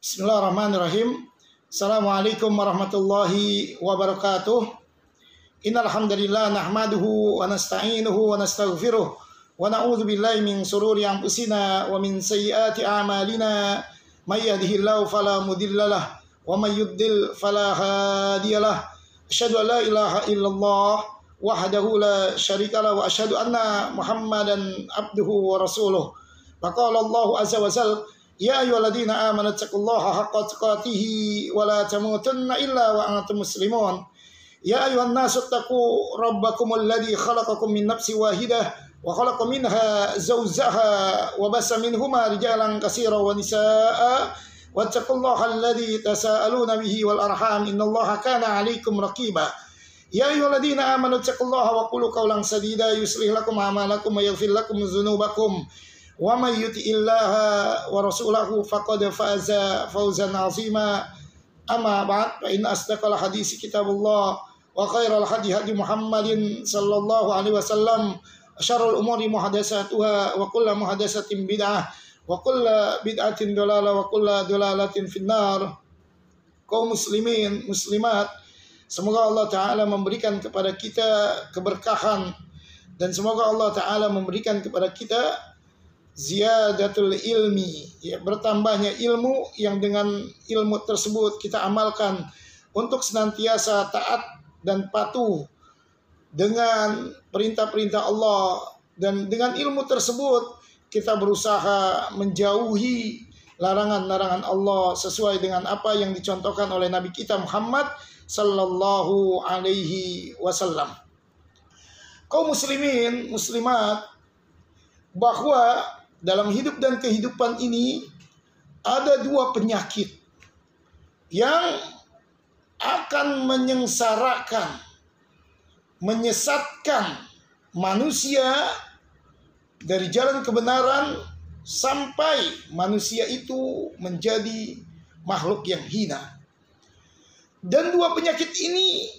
Bismillahirrahmanirrahim. Assalamualaikum warahmatullahi wabarakatuh. Innal hamdalillah nahmaduhu wa nasta'inuhu wa nastaghfiruh wa na'udzu billahi min shururi anfusina wa min sayyiati a'malina. May yahdihillahu fala mudhillalah wa may yudlil fala hadiyalah. Asyhadu an la ilaha illallah wahdahu la syarikalah wa asyhadu anna Muhammadan abduhu wa rasuluh. Faqala Allah azza wa jalla, ya ayyuhalladzina amanu taqullaha haqqa tuqatih wa la tamutunna illa wa antum muslimun. Ya ayyuhan nasu taqu rabbakumul ladzi khalaqakum min nafsin wahidah wa khalaqa minha zawjaha wa bassa minhuma rijalan katsiran wa nisaa'a wattaqullaha alladzi tasaaluna bihi wal arham innallaha kana 'alaikum raqiba. Ya ayyuhalladzina amanu taqullaha wa qulu qawlan sadida yuslih lakum a'malakum wa yaghfir lakum dzunubakum. Wa may yuti'illaha wa rasulahu faqad faza fawzan 'azima. Amma ba'd, fa inna asdaqal hadits kitabullah wa khairal hadi hadi Muhammadin sallallahu alaihi wasallam. Syarrul umuri muhadatsatuha wa kullu muhadatsatin bid'ah wa kullu bid'atin dalalah wa kullu dalalatin finnar. Kaum muslimin muslimat, semoga Allah taala memberikan kepada kita keberkahan dan semoga Allah taala memberikan kepada kita ziyadatul ilmi, ya, bertambahnya ilmu yang dengan ilmu tersebut kita amalkan untuk senantiasa taat dan patuh dengan perintah-perintah Allah, dan dengan ilmu tersebut kita berusaha menjauhi larangan-larangan Allah sesuai dengan apa yang dicontohkan oleh Nabi kita Muhammad sallallahu alaihi wasallam. Kaum muslimin muslimat, bahwa dalam hidup dan kehidupan ini ada dua penyakit yang akan menyengsarakan, menyesatkan manusia dari jalan kebenaran sampai manusia itu menjadi makhluk yang hina. Dan dua penyakit ini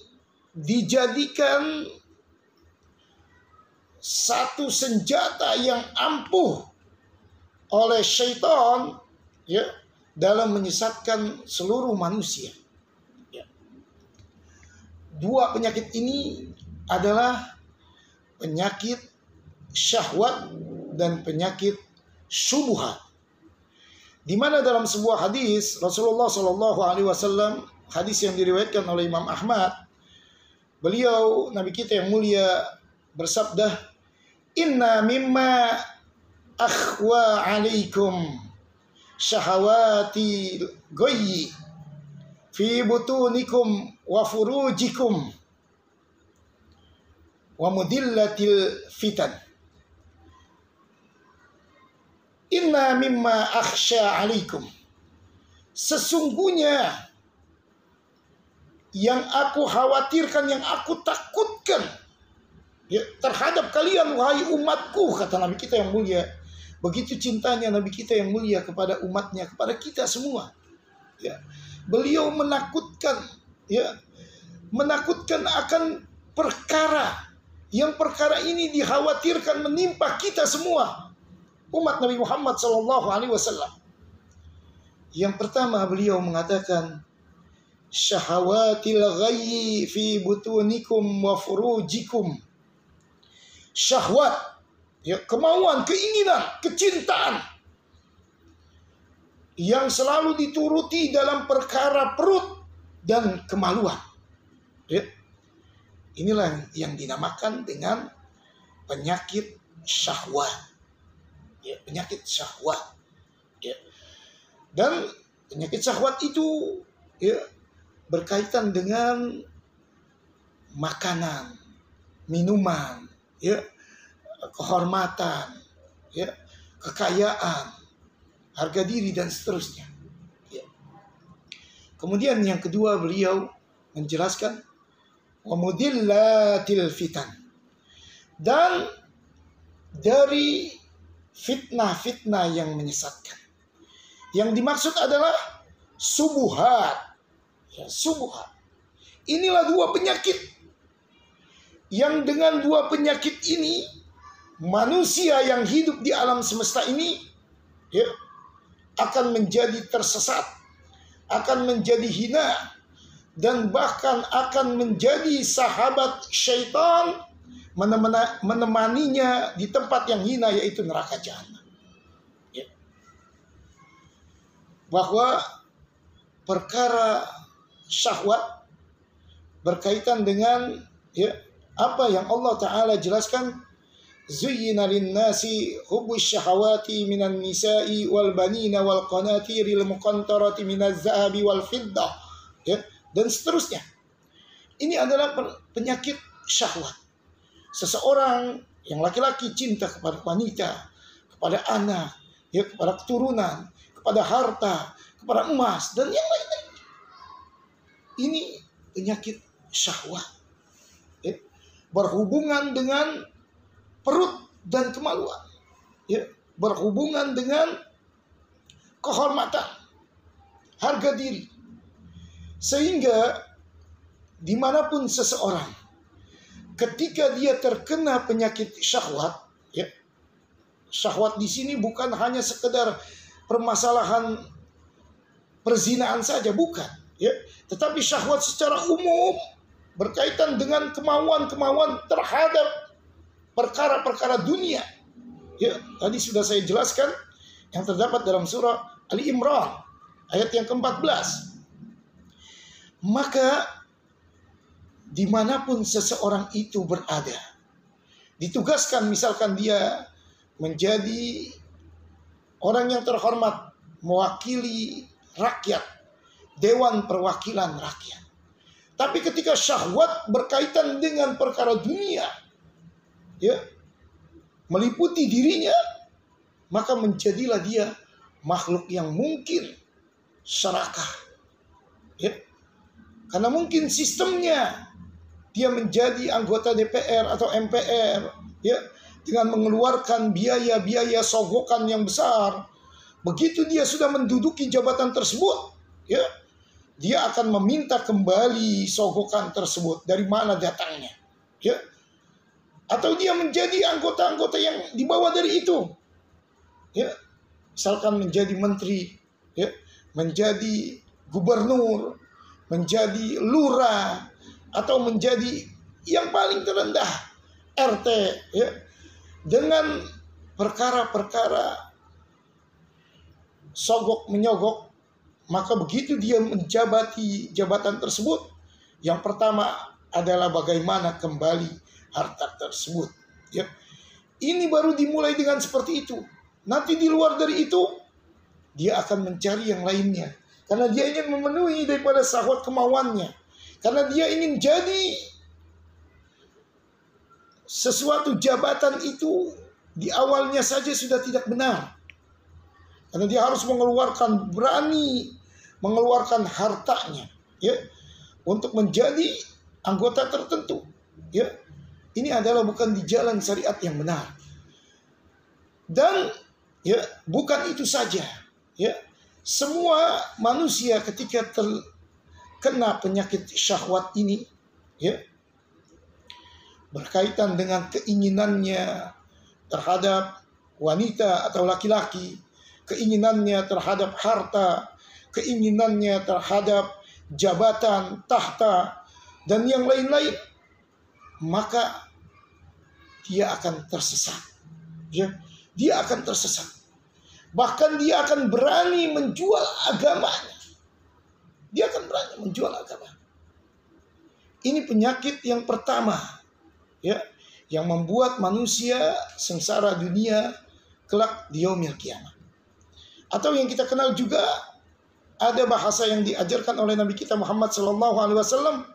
dijadikan satu senjata yang ampuh oleh syaitan, ya, dalam menyesatkan seluruh manusia. Ya. Dua penyakit ini adalah penyakit syahwat dan penyakit syubhat. Di mana dalam sebuah hadis Rasulullah Shallallahu Alaihi Wasallam, hadis yang diriwayatkan oleh Imam Ahmad, beliau Nabi kita yang mulia bersabda, inna mimma akhwa alaikum syahawati ghayyi fi butunikum wa furujikum wa mudillatil fitan. Inna mimma akhsha alaikum, sesungguhnya yang aku khawatirkan, yang aku takutkan, ya, terhadap kalian wahai umatku, kata Nabi kita yang mulia. Begitu cintanya Nabi kita yang mulia kepada umatnya, kepada kita semua. Ya. Beliau menakutkan, ya, menakutkan akan perkara yang perkara ini dikhawatirkan menimpa kita semua, umat Nabi Muhammad sallallahu alaihi wasallam. Yang pertama beliau mengatakan syahawatil ghayyi fi butunikum wa furujikum. Syahwat, ya, kemauan, keinginan, kecintaan yang selalu dituruti dalam perkara perut dan kemaluan. Ya. Inilah yang dinamakan dengan penyakit syahwat. Ya, penyakit syahwat. Ya. Dan penyakit syahwat itu, ya, berkaitan dengan makanan, minuman, ya, kehormatan, ya, kekayaan, harga diri dan seterusnya. Ya. Kemudian yang kedua beliau menjelaskan wa mudillatil fitan, dan dari fitnah-fitnah yang menyesatkan. Yang dimaksud adalah subuhat, ya, subuhat. Inilah dua penyakit yang dengan dua penyakit ini manusia yang hidup di alam semesta ini, ya, akan menjadi tersesat akan menjadi hina, dan bahkan akan menjadi sahabat syaitan, menemaninya di tempat yang hina, yaitu neraka jahanam. Ya. Bahwa perkara syahwat berkaitan dengan apa yang Allah Ta'ala jelaskan, zuyyina linnasi hubbus syahawati minan nisa'i wal banina wal qanatiril muqantarati minaz zahabi wal fiddah, dan seterusnya. Ini adalah penyakit syahwat. Seseorang yang laki-laki cinta kepada wanita, kepada anak, kepada keturunan, kepada harta, kepada emas, dan yang lain-lain. Ini penyakit syahwat. Berhubungan dengan perut dan kemaluan. Berhubungan dengan kehormatan, harga diri. Sehingga dimanapun seseorang, ketika dia terkena penyakit syahwat, syahwat di sini bukan hanya sekedar permasalahan perzinaan saja, bukan, tetapi syahwat secara umum berkaitan dengan kemauan-kemauan terhadap perkara-perkara dunia. Tadi sudah saya jelaskan yang terdapat dalam surah Ali Imran ayat yang ke-14. Maka dimanapun seseorang itu berada, ditugaskan misalkan dia menjadi orang yang terhormat, mewakili rakyat, dewan perwakilan rakyat. Tapi ketika syahwat berkaitan dengan perkara dunia, meliputi dirinya, maka menjadilah dia makhluk yang mungkin serakah. Karena mungkin sistemnya dia menjadi anggota DPR atau MPR, dengan mengeluarkan biaya-biaya sogokan yang besar. Begitu dia sudah menduduki jabatan tersebut, dia akan meminta kembali sogokan tersebut, dari mana datangnya, atau dia menjadi anggota-anggota yang di bawah dari itu, misalkan menjadi menteri, menjadi gubernur, menjadi lurah, atau menjadi yang paling terendah RT, dengan perkara-perkara sogok menyogok. Maka begitu dia menjabati jabatan tersebut, yang pertama adalah bagaimana kembali harta tersebut. Ini baru dimulai dengan seperti itu. Nanti di luar dari itu, dia akan mencari yang lainnya. Karena dia ingin memenuhi daripada syahwat kemauannya. Karena dia ingin jadi sesuatu jabatan itu di awalnya saja sudah tidak benar. Karena dia harus berani mengeluarkan hartanya, untuk menjadi anggota tertentu. Ini adalah bukan di jalan syariat yang benar. Dan bukan itu saja. Semua manusia ketika terkena penyakit syahwat ini, berkaitan dengan keinginannya terhadap wanita atau laki-laki, keinginannya terhadap harta, keinginannya terhadap jabatan, tahta, dan yang lain-lain, maka dia akan tersesat. Dia akan tersesat. Bahkan dia akan berani menjual agamanya. Dia akan berani menjual agama. Ini penyakit yang pertama, yang membuat manusia sengsara dunia kelak di yaumil qiyamah. Atau yang kita kenal juga, ada bahasa yang diajarkan oleh Nabi kita Muhammad SAW,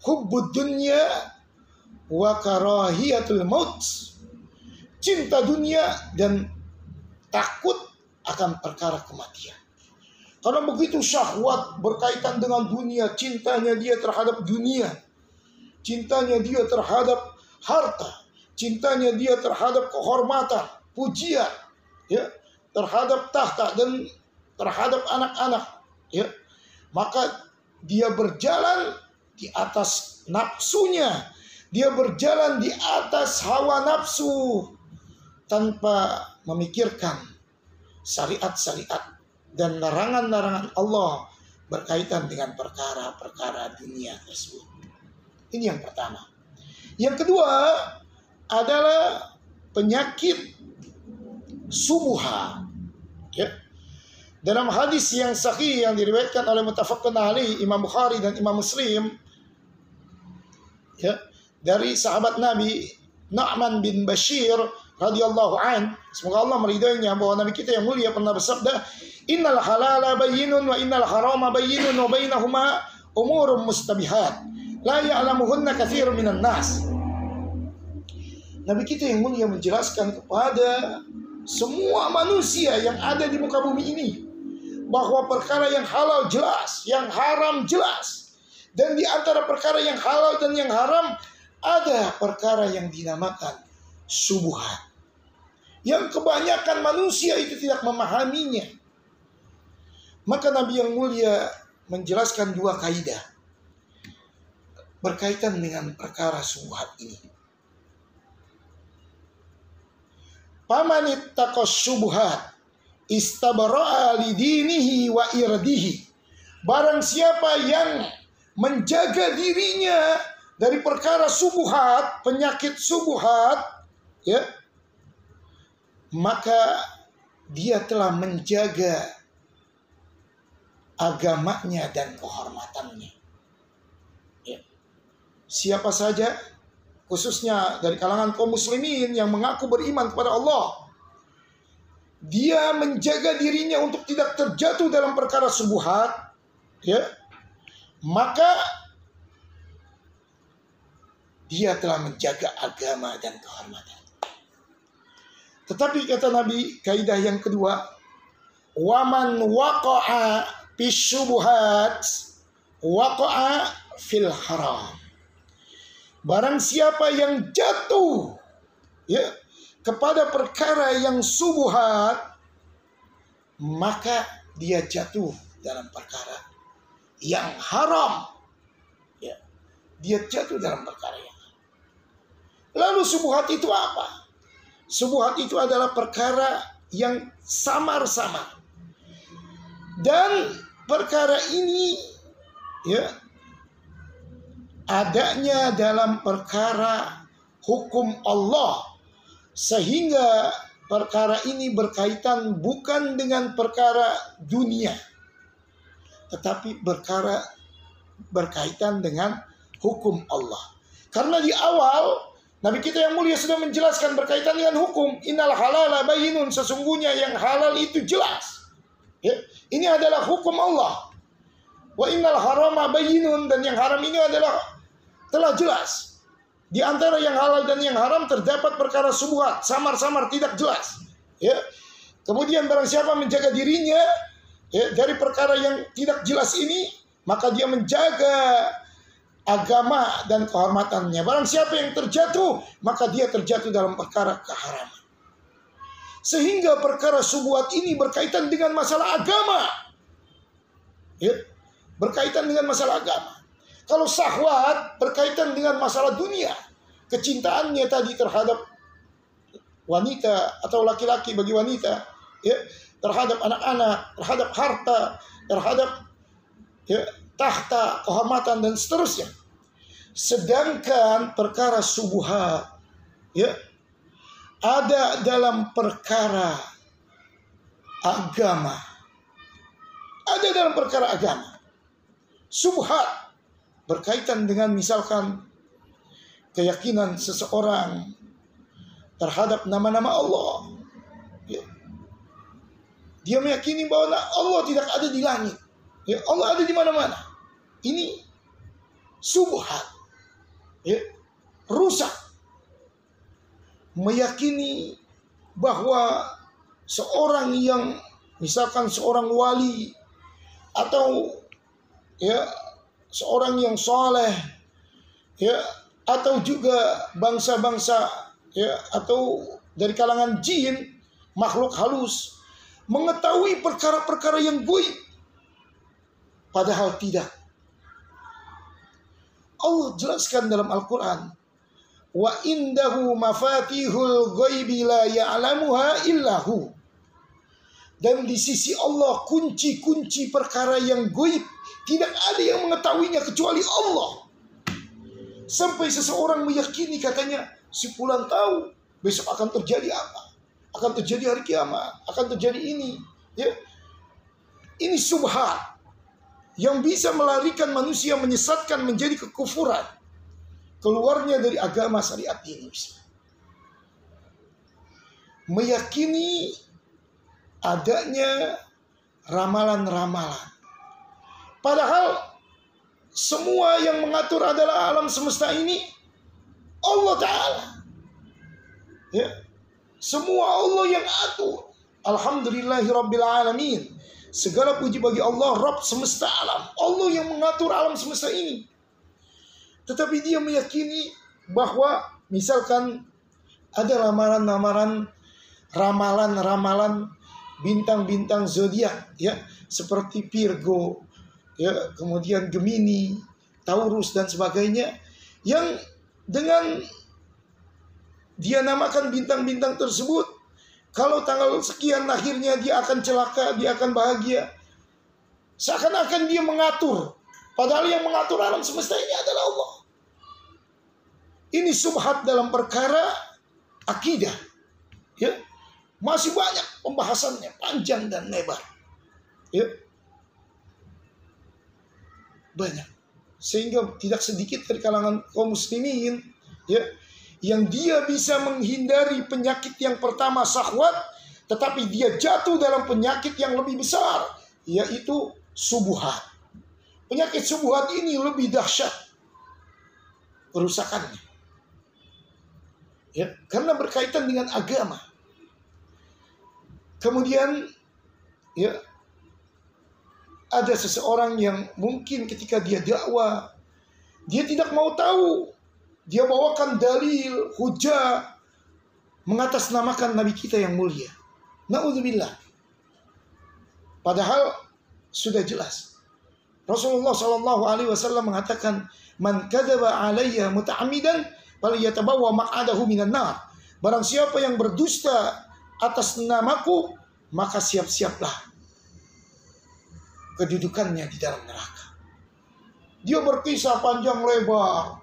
hubbud dunya wa karahiyatul maut. Cinta dunia dan takut akan perkara kematian. Karena begitu syahwat berkaitan dengan dunia, cintanya dia terhadap dunia, cintanya dia terhadap harta, cintanya dia terhadap kehormatan, pujian, terhadap tahta dan terhadap anak-anak, maka dia berjalan di atas nafsunya, dia berjalan di atas hawa nafsu tanpa memikirkan syariat-syariat dan larangan-larangan Allah berkaitan dengan perkara-perkara dunia tersebut. Ini yang pertama. Yang kedua adalah penyakit subuhat. Ya. Dalam hadis yang sahih yang diriwayatkan oleh muttafaqun alaih Imam Bukhari dan Imam Muslim, ya, dari sahabat Nabi Nu'man bin Bashir radhiyallahu an, semoga Allah meridainya, bahwa Nabi kita yang mulia pernah bersabda, innal halala bayyinun wa innal harama bayyinun wa bainahuma umurun mustabihat la ya'lamuhunna katsirun minan nas. Nabi kita yang mulia menjelaskan kepada semua manusia yang ada di muka bumi ini bahwa perkara yang halal jelas, yang haram jelas. Dan di antara perkara yang halal dan yang haram ada perkara yang dinamakan subuhat, yang kebanyakan manusia itu tidak memahaminya. Maka Nabi yang mulia menjelaskan dua kaidah berkaitan dengan perkara subuhat ini. Paman ittaqas subuhat istabara'a lidinihi wa irdihi. Barang siapa yang menjaga dirinya dari perkara subuhat, penyakit subuhat, ya, maka dia telah menjaga agamanya dan kehormatannya. Ya. Siapa saja, khususnya dari kalangan kaum muslimin yang mengaku beriman kepada Allah, dia menjaga dirinya untuk tidak terjatuh dalam perkara subuhat, ya, maka dia telah menjaga agama dan kehormatan. Tetapi kata Nabi, kaidah yang kedua, waman waqa'a bisyubuhat waqa'a fil haram. Barang siapa yang jatuh, ya, kepada perkara yang subuhat, maka dia jatuh dalam perkara yang haram. Ya, dia jatuh dalam perkara yang haram. Lalu subuhat itu apa? Subuhat itu adalah perkara yang samar-samar. Dan perkara ini, ya, adanya dalam perkara hukum Allah, sehingga perkara ini berkaitan bukan dengan perkara dunia, tetapi berkaitan dengan hukum Allah. Karena di awal Nabi kita yang mulia sudah menjelaskan berkaitan dengan hukum. Innal halala bayyinun, sesungguhnya yang halal itu jelas. Ya, ini adalah hukum Allah. Wa innal harama bayyinun, dan yang haram ini adalah telah jelas. Di antara yang halal dan yang haram terdapat perkara subuhat, samar-samar, tidak jelas. Ya. Kemudian barang siapa menjaga dirinya, ya, dari perkara yang tidak jelas ini, maka dia menjaga agama dan kehormatannya. Barang siapa yang terjatuh, maka dia terjatuh dalam perkara keharaman. Sehingga perkara subuhat ini berkaitan dengan masalah agama. Ya, berkaitan dengan masalah agama. Kalau syahwat berkaitan dengan masalah dunia, kecintaannya tadi terhadap wanita atau laki-laki bagi wanita, ya, terhadap anak-anak, terhadap harta, terhadap, ya, tahta, kehormatan dan seterusnya. Sedangkan perkara subuhat, ya, ada dalam perkara agama. Ada dalam perkara agama. Subhat berkaitan dengan misalkan keyakinan seseorang terhadap nama-nama Allah. Ya. Dia meyakini bahwa Allah tidak ada di langit. Ya, Allah ada di mana-mana. Ini subhat. Ya. Rusak. Meyakini bahwa seorang yang misalkan seorang wali atau, ya, seorang yang soleh, ya, atau juga bangsa-bangsa, ya, atau dari kalangan jin, makhluk halus, mengetahui perkara-perkara yang gaib, padahal tidak. Allah jelaskan dalam Al-Quran, wa indahu mafatihul ghaibi la ya'lamuha illahu. Dan di sisi Allah kunci-kunci perkara yang gaib tidak ada yang mengetahuinya kecuali Allah. Sampai seseorang meyakini katanya si fulan tahu besok akan terjadi apa, akan terjadi hari kiamat, akan terjadi ini. Ya, ini subhat yang bisa melarikan manusia, menyesatkan menjadi kekufuran, keluarnya dari agama syariat ini. Meyakini adanya ramalan-ramalan, padahal semua yang mengatur adalah alam semesta ini Allah Ta'ala. Ya, semua Allah yang atur. Alhamdulillahirrabbilalamin. Segala puji bagi Allah, Rabb semesta alam. Allah yang mengatur alam semesta ini. Tetapi dia meyakini bahwa misalkan ada ramalan-ramalan bintang-bintang zodiak, ya, seperti Virgo, ya, kemudian Gemini, Taurus dan sebagainya, yang dengan dia namakan bintang-bintang tersebut, kalau tanggal sekian lahirnya dia akan celaka, dia akan bahagia. Seakan-akan dia mengatur, padahal yang mengatur alam semesta ini adalah Allah. Ini subhat dalam perkara akidah. Ya, masih banyak pembahasannya, panjang dan lebar. Ya, banyak, sehingga tidak sedikit dari kalangan kaum muslimin, ya, yang dia bisa menghindari penyakit yang pertama syahwat, tetapi dia jatuh dalam penyakit yang lebih besar, yaitu subuhat. Penyakit subuhat ini lebih dahsyat kerusakannya, ya, karena berkaitan dengan agama. Kemudian, ya, ada seseorang yang mungkin ketika dia dakwah, dia tidak mau tahu, dia bawakan dalil, hujah, mengatasnamakan Nabi kita yang mulia. Na'udzubillah. Padahal sudah jelas. Rasulullah SAW mengatakan, "Man kadzaba alayya muta'ammidan falyatabawa maq'adahu minan nar." Barang siapa yang berdusta atas namaku, maka siap-siaplah kedudukannya di dalam neraka. Dia berkisah panjang lebar,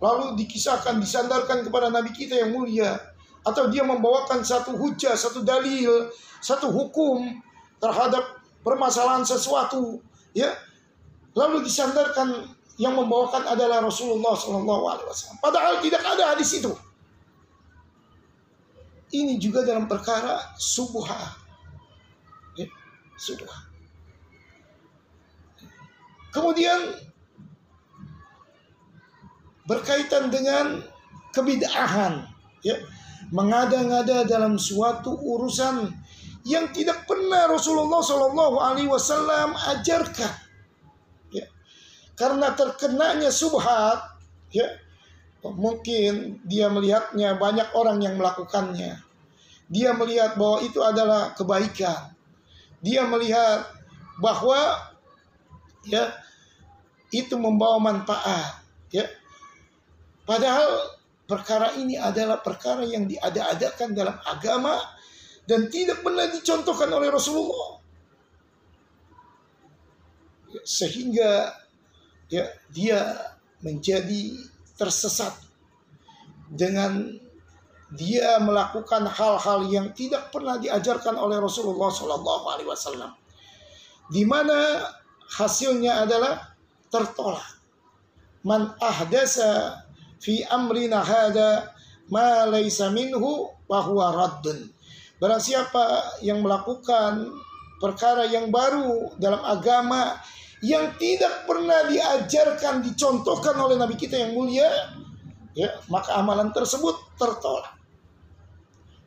lalu dikisahkan, disandarkan kepada Nabi kita yang mulia, atau dia membawakan satu hujah, satu dalil, satu hukum terhadap permasalahan sesuatu, ya, lalu disandarkan yang membawakan adalah Rasulullah SAW. Padahal tidak ada hadis itu. Ini juga dalam perkara subhat, ya, subhat. Kemudian berkaitan dengan kebid'ahan, ya, mengada-ngada dalam suatu urusan yang tidak pernah Rasulullah SAW ajarkan, ya, karena terkenanya subhat, ya, mungkin dia melihatnya banyak orang yang melakukannya, dia melihat bahwa itu adalah kebaikan, dia melihat bahwa, ya, itu membawa manfaat, ya. Padahal perkara ini adalah perkara yang diada-adakan dalam agama dan tidak pernah dicontohkan oleh Rasulullah. Sehingga, ya, dia menjadi tersesat dengan dia melakukan hal-hal yang tidak pernah diajarkan oleh Rasulullah SAW, di mana hasilnya adalah tertolak. Man ahdasa fi amrina hada ma laysa minhu fahuwa raddun. Barang siapa yang melakukan perkara yang baru dalam agama yang tidak pernah diajarkan, dicontohkan oleh Nabi kita yang mulia, ya, maka amalan tersebut tertolak.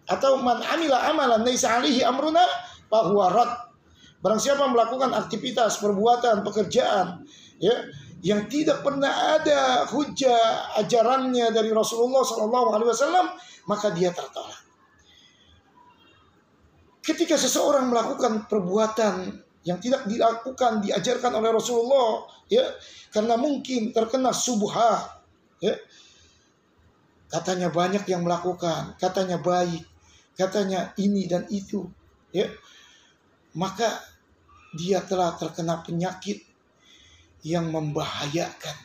Atau man amila amalan laisa alaihi amruna fahuwa radd. Barang siapa melakukan aktivitas, perbuatan, pekerjaan, ya, yang tidak pernah ada hujah ajarannya dari Rasulullah SAW, maka dia tertolak. Ketika seseorang melakukan perbuatan yang tidak dilakukan, diajarkan oleh Rasulullah, ya, karena mungkin terkena subhat, ya, katanya banyak yang melakukan, katanya baik, katanya ini dan itu, ya, maka dia telah terkena penyakit yang membahayakan,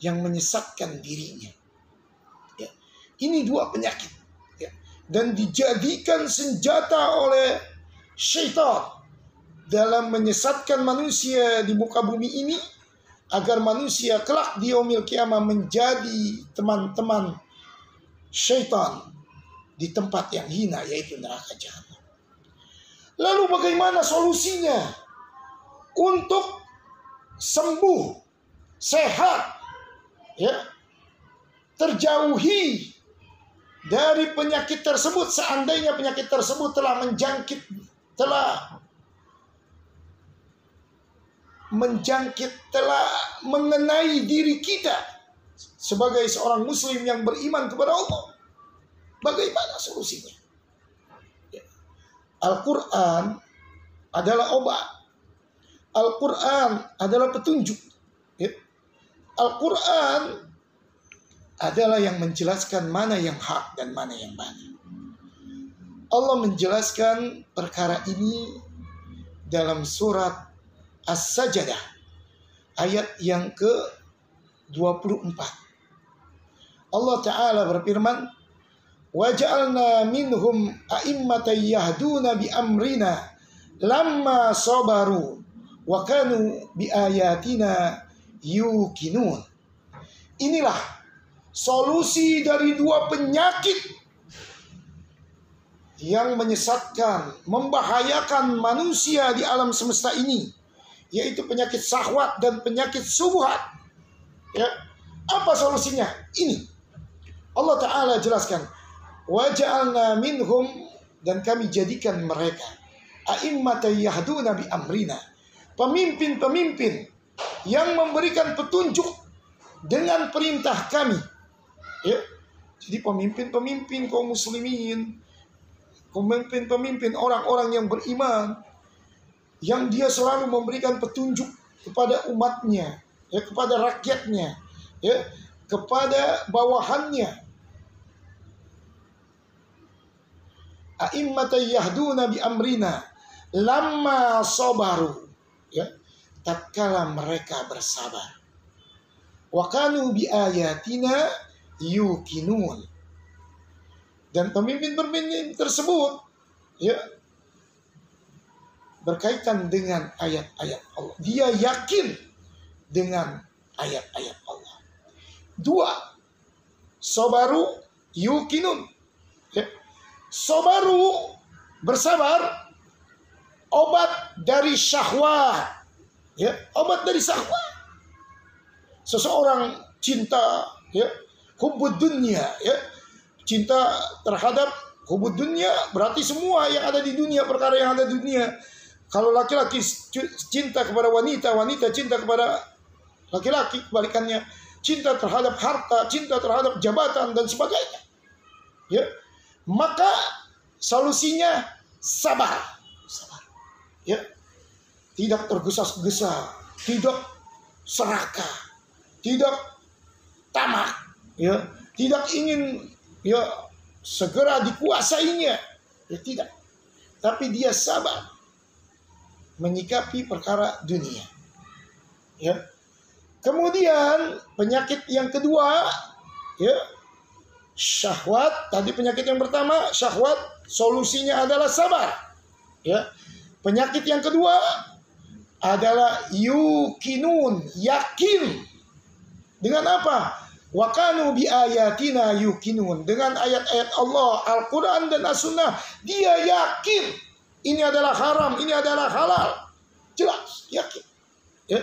yang menyesatkan dirinya. Ya. Ini dua penyakit. Ya. Dan dijadikan senjata oleh syaitan dalam menyesatkan manusia di muka bumi ini, agar manusia kelak di yaumil qiyamah menjadi teman-teman syaitan di tempat yang hina, yaitu neraka jahanam. Lalu bagaimana solusinya untuk sembuh, sehat, ya, terjauhi dari penyakit tersebut, seandainya penyakit tersebut telah mengenai diri kita sebagai seorang muslim yang beriman kepada Allah. Bagaimana solusinya? Al-Quran adalah obat. Al-Quran adalah petunjuk. Al-Quran adalah yang menjelaskan mana yang hak dan mana yang batil. Allah menjelaskan perkara ini dalam surat As-Sajdah ayat yang ke-24. Allah Ta'ala berfirman, وَجَعَلْنَا مِنْهُمْ أَئِمَّةً يَهْدُونَ بِأَمْرِنَا لَمَّا صَبَرُوا وَكَانُوا بِآيَاتِنَا يُوقِنُونَ. Inilah solusi dari dua penyakit yang menyesatkan, membahayakan manusia di alam semesta ini, yaitu penyakit syahwat dan penyakit syubhat. Ya. Apa solusinya? Ini Allah Ta'ala jelaskan, وَجَعَلْنَا مِنْهُمْ, dan kami jadikan mereka a'immatan yahduna bi amrina, pemimpin-pemimpin yang memberikan petunjuk dengan perintah kami. Ya. Jadi pemimpin-pemimpin kaum muslimin, pemimpin-pemimpin orang-orang yang beriman, yang dia selalu memberikan petunjuk kepada umatnya, ya, kepada rakyatnya, ya, kepada bawahannya. A'immatan yahduna bi amrina lamma sabaru, ya, tatkala mereka bersabar. Wa kanu bi ayatina yuqinun. Dan pemimpin-pemimpin tersebut, ya, berkaitan dengan ayat-ayat Allah. Dia yakin dengan ayat-ayat Allah. Dua, sabaru yuqinun. Ya. Sabaru, bersabar, obat dari syahwat. Ya, obat dari syahwat. Seseorang cinta, ya, hubbud dunya, ya, cinta terhadap hubud dunia, berarti semua yang ada di dunia, perkara yang ada di dunia. Kalau laki-laki cinta kepada wanita, wanita cinta kepada laki-laki, kebalikannya, cinta terhadap harta, cinta terhadap jabatan dan sebagainya. Ya, maka solusinya sabar, sabar. Ya, tidak tergesa-gesa, tidak serakah, tidak tamak, ya, tidak ingin, ya, segera dikuasainya, ya, tidak. Tapi dia sabar menyikapi perkara dunia. Ya. Kemudian penyakit yang kedua, ya, syahwat. Tadi penyakit yang pertama syahwat, solusinya adalah sabar. Ya. Penyakit yang kedua adalah yuqinun, yakin. Dengan apa? Wa kanu bi ayatina yuqinun. Dengan ayat-ayat Allah, Al-Quran dan As-Sunnah, dia yakin ini adalah haram, ini adalah halal. Jelas, yakin. Ya.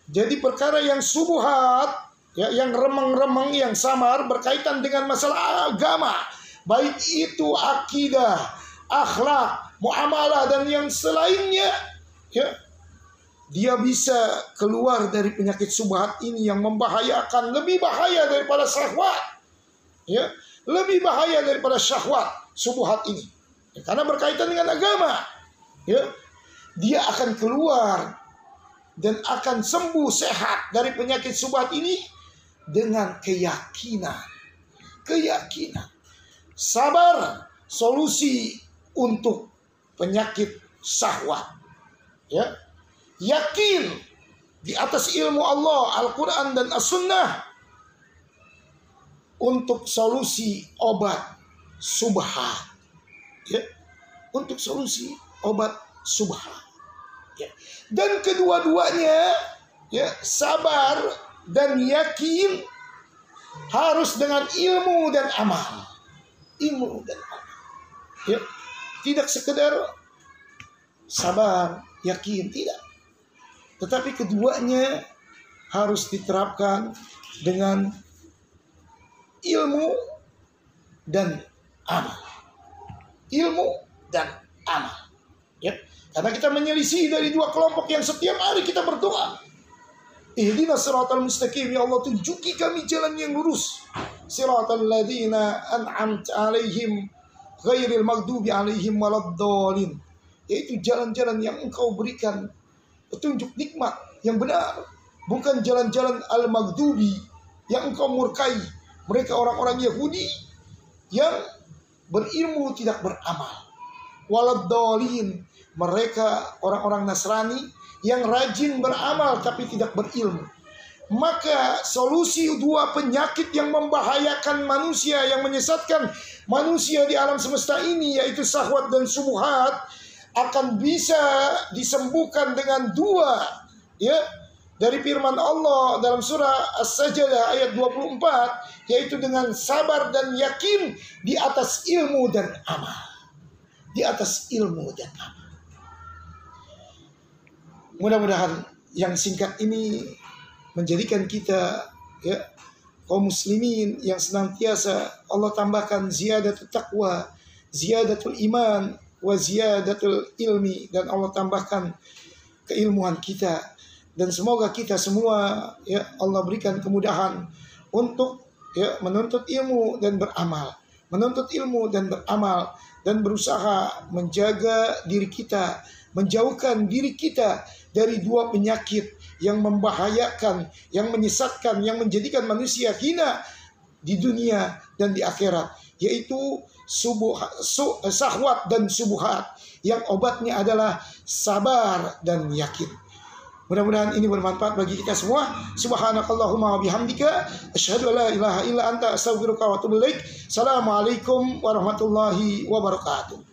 Jadi perkara yang subuhat, ya, yang remeng-remeng, yang samar berkaitan dengan masalah agama, baik itu akidah, akhlak, muamalah dan yang selainnya, ya, dia bisa keluar dari penyakit subhat ini yang membahayakan, lebih bahaya daripada syahwat, ya, lebih bahaya daripada syahwat subhat ini, ya, karena berkaitan dengan agama, ya, dia akan keluar dan akan sembuh sehat dari penyakit subhat ini dengan keyakinan. Keyakinan. Sabar, solusi untuk penyakit syahwat. Ya. Yakin di atas ilmu Allah, Al-Quran dan As-Sunnah untuk solusi obat subhat. Ya. Untuk solusi obat subhat. Ya. Dan kedua-duanya, ya, sabar dan yakin harus dengan ilmu dan amal. Ilmu dan amal. Ya. Tidak sekedar sabar, yakin, tidak. Tetapi keduanya harus diterapkan dengan ilmu dan amal. Ilmu dan amal. Ya. Karena kita menyelisih dari dua kelompok yang setiap hari kita berdoa. Ihdinas siratal mustaqim, ya Allah tunjuki kami jalan yang lurus. Siratal ladzina an'amta 'alaihim ghairil maghdubi 'alaihim waladdallin. Yaitu jalan-jalan yang Engkau berikan petunjuk nikmat yang benar, bukan jalan-jalan al-maghdubi yang Engkau murkai. Mereka orang-orang Yahudi yang berilmu tidak beramal. Waladdallin, mereka orang-orang Nasrani yang rajin beramal tapi tidak berilmu. Maka solusi dua penyakit yang membahayakan manusia, yang menyesatkan manusia di alam semesta ini, yaitu syahwat dan syubhat, akan bisa disembuhkan dengan dua, ya, dari firman Allah dalam surah As-Sajdah ayat 24, yaitu dengan sabar dan yakin di atas ilmu dan amal. Di atas ilmu dan amal. Mudah-mudahan yang singkat ini menjadikan kita, ya, kaum muslimin yang senantiasa Allah tambahkan ziyadatul taqwa, ziyadatul iman, wa ziyadatul ilmi, dan Allah tambahkan keilmuan kita. Dan semoga kita semua, ya, Allah berikan kemudahan untuk, ya, menuntut ilmu dan beramal. Menuntut ilmu dan beramal, dan berusaha menjaga diri kita, menjauhkan diri kita dari dua penyakit yang membahayakan, yang menyesatkan, yang menjadikan manusia hina di dunia dan di akhirat, yaitu syahwat dan syubhat, yang obatnya adalah sabar dan yakin. Mudah-mudahan ini bermanfaat bagi kita semua. Subhanakallahumma wa bihamdika asyhadu an la ilaha illa anta astaghfiruka wa atubu ilaik. Assalamualaikum warahmatullahi wabarakatuh.